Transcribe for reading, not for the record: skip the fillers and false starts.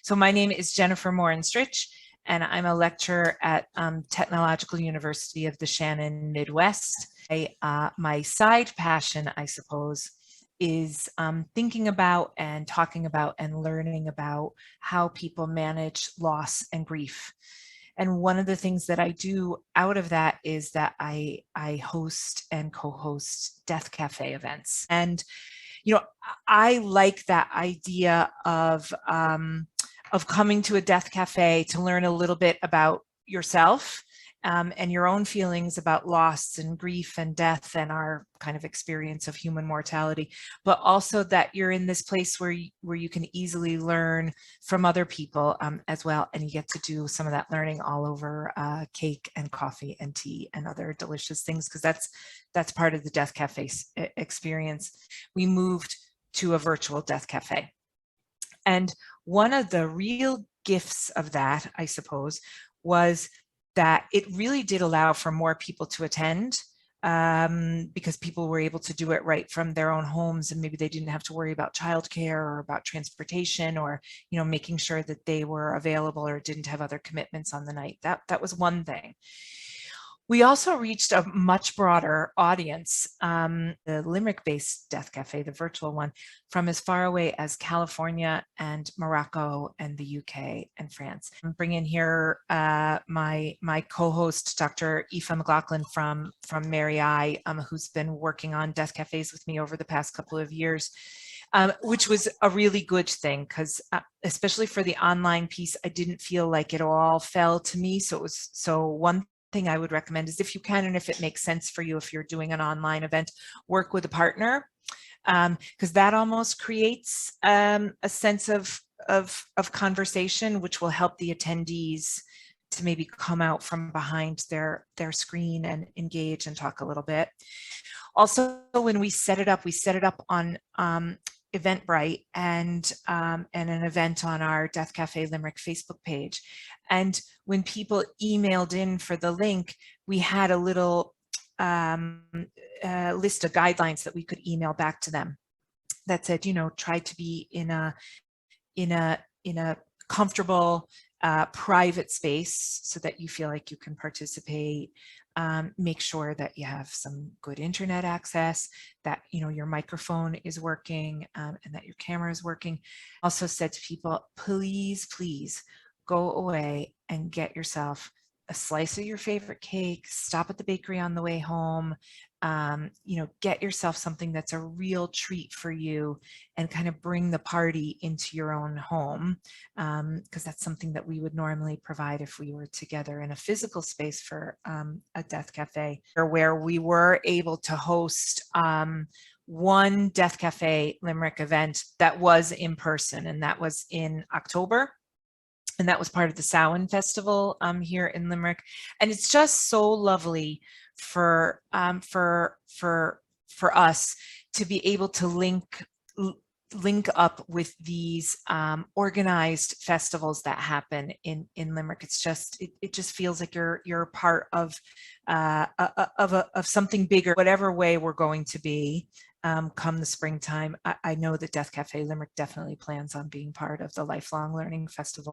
So my name is Jennifer Moran Stritch, and I'm a lecturer at Technological University of the Shannan Midwest. My side passion, I suppose, is thinking about and talking about and learning about how people manage loss and grief. And one of the things that I do out of that is that I host and co-host Death Café events. And I like that idea of coming to a Death Café to learn a little bit about yourself and your own feelings about loss and grief and death and our kind of experience of human mortality, but also that you're in this place where you can easily learn from other people as well, and you get to do some of that learning all over cake and coffee and tea and other delicious things, because that's part of the Death Cafe experience. We moved to a virtual Death Cafe, and one of the real gifts of that, I suppose, was that it really did allow for more people to attend, because people were able to do it right from their own homes, and maybe they didn't have to worry about childcare or about transportation, or making sure that they were available or didn't have other commitments on the night. That was one thing. We also reached a much broader audience, the Limerick-based Death Café, the virtual one, from as far away as California and Morocco and the UK and France. I'm bringing here my co-host, Dr. Aoife McLaughlin from Mary I, who's been working on Death Cafés with me over the past couple of years. Which was a really good thing, because especially for the online piece, I didn't feel like it all fell to me. So one thing I would recommend is, if you can, and if it makes sense for you, if you're doing an online event, work with a partner, because that almost creates a sense of conversation, which will help the attendees to maybe come out from behind their screen and engage and talk a little bit. Also, when we set it up on Eventbrite and an event on our Death Café Limerick Facebook page. And when people emailed in for the link, we had a little list of guidelines that we could email back to them that said, try to be in a comfortable, private space so that you feel like you can participate. Make sure that you have some good internet access, that your microphone is working, and that your camera is working. Also said to people, please go away and get yourself a slice of your favorite cake, stop at the bakery on the way home, get yourself something that's a real treat for you, and kind of bring the party into your own home, because that's something that we would normally provide if we were together in a physical space for a Death Café, or where we were able to host one Death Café Limerick event that was in person, and that was in October. And that was part of the Samhain Festival here in Limerick. And it's just so lovely for us to be able to link up with these organized festivals that happen in Limerick. It's just it just feels like you're part of something bigger, whatever way we're going to be. Come the springtime. I know that Death Café Limerick definitely plans on being part of the Lifelong Learning Festival.